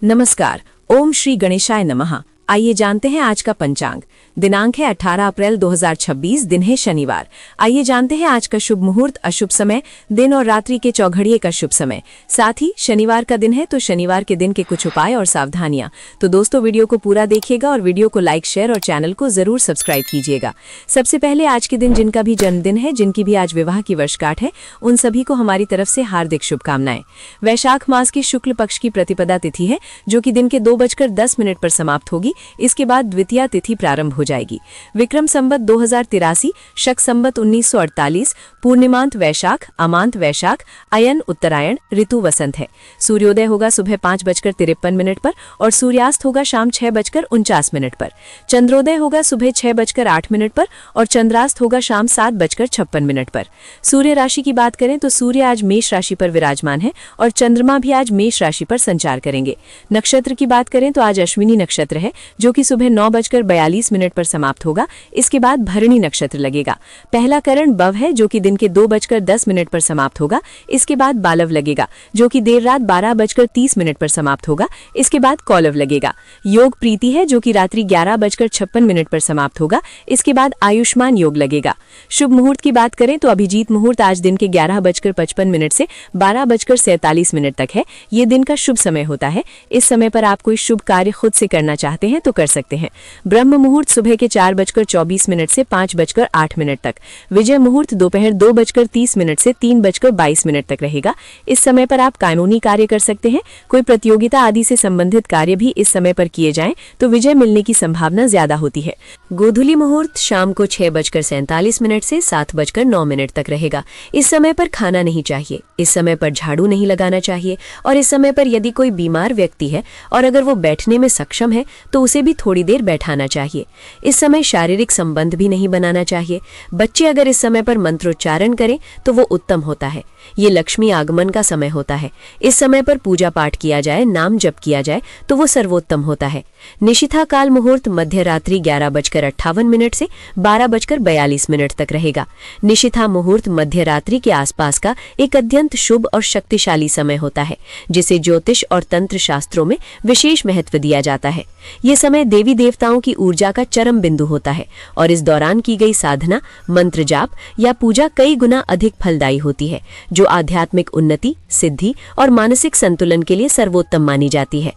नमस्कार। ओम श्री गणेशाय नमः। आइए जानते हैं आज का पंचांग। दिनांक है 18 अप्रैल 2026, दिन है शनिवार। आइए जानते हैं आज का शुभ मुहूर्त, अशुभ समय, दिन और रात्रि के चौघड़िए का शुभ समय। साथ ही शनिवार का दिन है तो शनिवार के दिन के कुछ उपाय और सावधानियां। तो दोस्तों वीडियो को पूरा देखिएगा और वीडियो को लाइक, शेयर और चैनल को जरूर सब्सक्राइब कीजिएगा। सबसे पहले आज के दिन जिनका भी जन्मदिन है, जिनकी भी आज विवाह की वर्षगांठ है, उन सभी को हमारी तरफ से हार्दिक शुभकामनाएं। वैशाख मास की शुक्ल पक्ष की प्रतिपदा तिथि है, जो कि दिन के 2:10 पर समाप्त होगी। इसके बाद द्वितीया तिथि प्रारंभ हो जाएगी। विक्रम संवत 2083, शक संवत 1948, पूर्णिमांत वैशाख, अमांत वैशाख, अयन उत्तरायण, ऋतु वसंत है। सूर्योदय होगा सुबह 5:53 पर और सूर्यास्त होगा शाम 6:49 पर। चंद्रोदय होगा सुबह 6:08 पर और चंद्रास्त होगा शाम 7:56 पर। सूर्य राशि की बात करें तो सूर्य आज मेष राशि पर विराजमान है और चंद्रमा भी आज मेष राशि पर संचार करेंगे। नक्षत्र की बात करें तो आज अश्विनी नक्षत्र है, जो कि सुबह 9:42 पर समाप्त होगा। इसके बाद भरणी नक्षत्र लगेगा। पहला करण बव है, जो कि दिन के 2:10 पर समाप्त होगा। इसके बाद बालव लगेगा, जो कि देर रात 12:30 पर समाप्त होगा। इसके बाद कौलव लगेगा। योग प्रीति है, जो कि रात्रि 11:56 पर समाप्त होगा। इसके बाद आयुष्मान योग लगेगा। शुभ मुहूर्त की बात करें तो अभिजीत मुहूर्त आज दिन के 11:55 से 12:47 तक है। ये दिन का शुभ समय होता है। इस समय पर आप कोई शुभ कार्य खुद से करना चाहते हैं तो कर सकते हैं। ब्रह्म मुहूर्त सुबह के 4:24 से 5:08 तक। विजय मुहूर्त दोपहर 2:30 से 3:22 तक रहेगा। इस समय पर आप कानूनी कार्य कर सकते हैं। कोई प्रतियोगिता आदि से संबंधित कार्य भी इस समय पर किए जाएं तो विजय मिलने की संभावना ज्यादा होती है। गोधूली मुहूर्त शाम को 6:47 से 7:09 तक रहेगा। इस समय पर खाना नहीं चाहिए, इस समय पर झाड़ू नहीं लगाना चाहिए और इस समय पर यदि कोई बीमार व्यक्ति है और अगर वो बैठने में सक्षम है तो उसे भी थोड़ी देर बैठाना चाहिए। इस समय शारीरिक संबंध भी नहीं बनाना चाहिए। बच्चे अगर इस समय पर मंत्रोच्चारण करें तो वो उत्तम होता है। ये लक्ष्मी आगमन का समय होता है। इस समय पर पूजा पाठ किया जाए, नाम जप किया जाए तो वो सर्वोत्तम होता है। निशिथा काल मुहूर्त मध्य रात्रि 11:58 से 12:42 तक रहेगा। निशिथा मुहूर्त मध्य रात्रि के आसपास का एक अत्यंत शुभ और शक्तिशाली समय होता है, जिसे ज्योतिष और तंत्र शास्त्रों में विशेष महत्व दिया जाता है। ये समय देवी देवताओं की ऊर्जा का चरम बिंदु होता है और इस दौरान की गई साधना, मंत्र जाप या पूजा कई गुना अधिक फलदायी होती है, जो आध्यात्मिक उन्नति, सिद्धि और मानसिक संतुलन के लिए सर्वोत्तम मानी जाती है।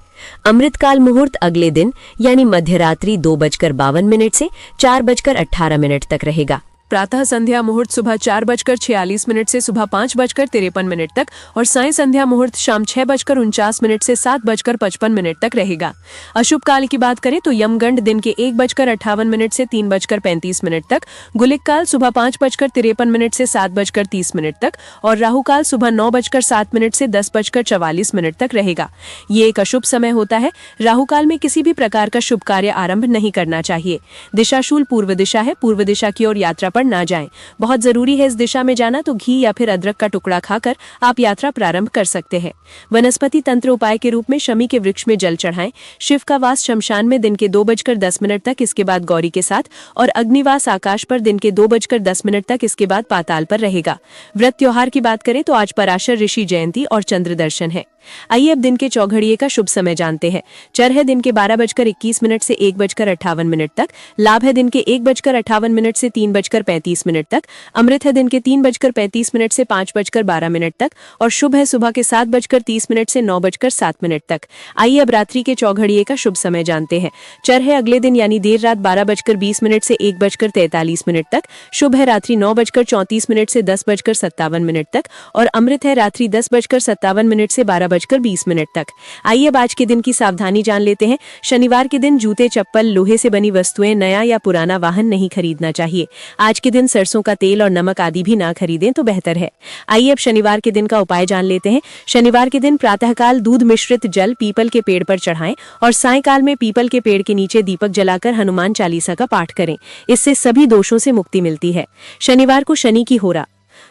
अमृतकाल मुहूर्त अगले दिन यानी मध्यरात्रि 2:52 से 4:18 तक रहेगा। प्रातः संध्या मुहूर्त सुबह 4:46 से सुबह 5:53 तक और सायं संध्या मुहूर्त शाम 6:49 से 7:55 तक रहेगा। अशुभ काल की बात करें तो यमगंड दिन के 1:58 से 3:35 तक, गुलिक काल सुबह 5:53 से 7:30 तक और राहु काल सुबह 9:07 से 10:44 तक रहेगा। ये एक अशुभ समय होता है। राहु काल में किसी भी प्रकार का शुभ कार्य आरंभ नहीं करना चाहिए। दिशाशूल पूर्व दिशा है, पूर्व दिशा की ओर यात्रा पर ना जाएं। बहुत जरूरी है इस दिशा में जाना, तो घी या फिर अदरक का टुकड़ा खाकर आप यात्रा प्रारंभ कर सकते हैं। वनस्पति तंत्र उपाय के रूप में शमी के वृक्ष में जल चढ़ाएं। शिव का वास शमशान में दिन के 2:10 तक, इसके बाद गौरी के साथ, और अग्निवास आकाश पर दिन के 2:10 तक, इसके बाद पाताल पर रहेगा। व्रत त्योहार की बात करें तो आज पराशर ऋषि जयंती और चंद्र दर्शन है। आइए अब दिन के चौघड़िए का शुभ समय जानते हैं। चर है दिन के 12:21 से 1:58 तक। लाभ है दिन के 1:58 से 3:35 तक। अमृत है दिन के 3:35 से 5:12 तक और शुभ है सुबह के 7:30 से 9:07 तक। आइए अब रात्रि के चौघड़िए का शुभ समय जानते हैं। चर है अगले दिन यानी देर रात 12:20 से 1:43 तक। शुभ है रात्रि 9:34 से 10:57 तक और अमृत है रात्रि 10:57 से 12:20 तक। आइए अब आज के दिन की सावधानी जान लेते हैं। शनिवार के दिन जूते, चप्पल, लोहे से बनी वस्तुएं, नया या पुराना वाहन नहीं खरीदना चाहिए। आज के दिन सरसों का तेल और नमक आदि भी ना खरीदें तो बेहतर है। आइए अब शनिवार के दिन का उपाय जान लेते हैं। शनिवार के दिन प्रातःकाल दूध मिश्रित जल पीपल के पेड़ पर चढ़ाएं और सायंकाल में पीपल के पेड़ के नीचे दीपक जलाकर हनुमान चालीसा का पाठ करें। इससे सभी दोषों से मुक्ति मिलती है। शनिवार को शनि की होरा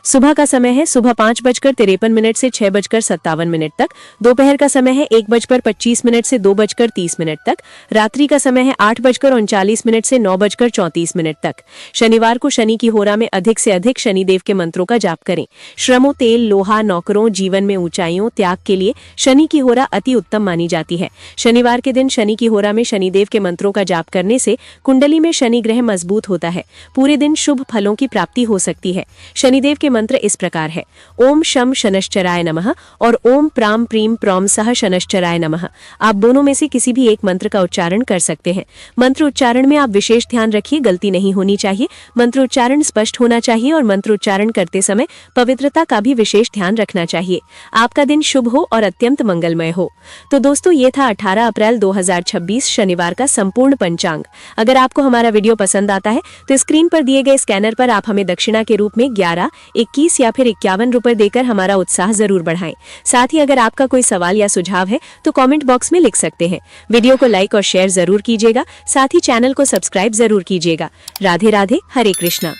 सुबह का समय है सुबह 5:53 से 6:57 तक। दोपहर का समय है 1:25 से 2:30 तक। रात्रि का समय है 8:39 से 9:34 तक। शनिवार को शनि की होरा में अधिक से अधिक शनिदेव के मंत्रों का जाप करें। श्रमों, तेल, लोहा, नौकरों, जीवन में ऊंचाइयों, त्याग के लिए शनि की होरा अति उत्तम मानी जाती है। शनिवार के दिन शनि की होरा में शनिदेव के मंत्रों का जाप करने से कुंडली में शनि ग्रह मजबूत होता है। पूरे दिन शुभ फलों की प्राप्ति हो सकती है। शनिदेव के मंत्र इस प्रकार है: ओम शम शनश्चराय नमः और ओम प्राम प्रीम प्रौम सह शनश्चराय नमः। आप दोनों में से किसी भी एक मंत्र का उच्चारण कर सकते हैं। मंत्र उच्चारण में आप विशेष ध्यान रखिए, गलती नहीं होनी चाहिए। मंत्र उच्चारण स्पष्ट होना चाहिए और मंत्र उच्चारण करते समय पवित्रता का भी विशेष ध्यान रखना चाहिए। आपका दिन शुभ हो और अत्यंत मंगलमय हो। तो दोस्तों, ये था 18 अप्रैल 2026 शनिवार का संपूर्ण पंचांग। अगर आपको हमारा वीडियो पसंद आता है तो स्क्रीन पर दिए गए स्कैनर पर आप हमें दक्षिणा के रूप में 11, 21 या फिर 51 रुपए देकर हमारा उत्साह जरूर बढ़ाएं। साथ ही अगर आपका कोई सवाल या सुझाव है तो कमेंट बॉक्स में लिख सकते हैं। वीडियो को लाइक और शेयर जरूर कीजिएगा। साथ ही चैनल को सब्सक्राइब जरूर कीजिएगा। राधे राधे, हरे कृष्णा।